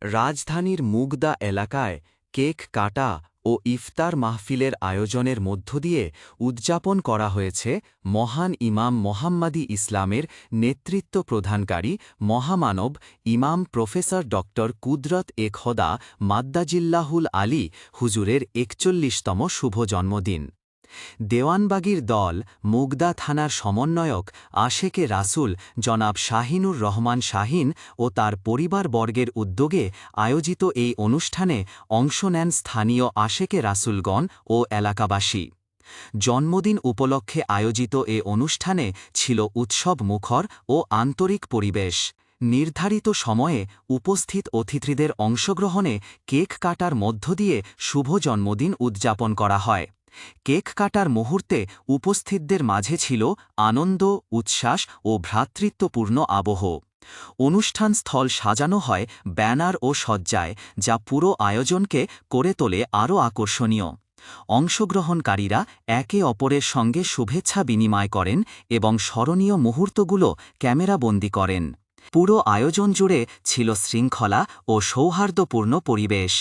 রাজধানীর মুগদা এলাকায় কেক কাটা ও ইফতার মাহফিলের আয়োজনের মধ্য দিয়ে উদযাপন করা হয়েছে মহান ইমাম মোহাম্মদী ইসলামের নেতৃত্ব প্রদানকারী মহামানব ইমাম প্রফেসর ড কুদরত এ খোদা মাদ্দাজিল্লাহুল আলী হুজুরের ৪১তম শুভ জন্মদিন। দেওয়ানবাগীর দল মুগদা থানার সমন্বয়ক আশেকে রাসূল জনাব শাহিনুর রহমান শাহিন ও তার পরিবারবর্গের উদ্যোগে আয়োজিত এই অনুষ্ঠানে অংশ নেন স্থানীয় আশেকে রাসূলগণ ও এলাকাবাসী। জন্মদিন উপলক্ষে আয়োজিত এ অনুষ্ঠানে ছিল উৎসব মুখর ও আন্তরিক পরিবেশ। নির্ধারিত সময়ে উপস্থিত অতিথিদের অংশগ্রহণে কেক কাটার মধ্য দিয়ে শুভ জন্মদিন উদযাপন করা হয়। কেক কাটার মুহূর্তে উপস্থিতদের মাঝে ছিল আনন্দ, উচ্ছ্বাস ও ভ্রাতৃত্বপূর্ণ আবহ। অনুষ্ঠানস্থল সাজানো হয় ব্যানার ও সজ্জায়, যা পুরো আয়োজনকে করে তোলে আরও আকর্ষণীয়। অংশগ্রহণকারীরা একে অপরের সঙ্গে শুভেচ্ছা বিনিময় করেন এবং স্মরণীয় মুহূর্তগুলো ক্যামেরাবন্দী করেন। পুরো আয়োজন জুড়ে ছিল শৃঙ্খলা ও সৌহার্দ্যপূর্ণ পরিবেশ।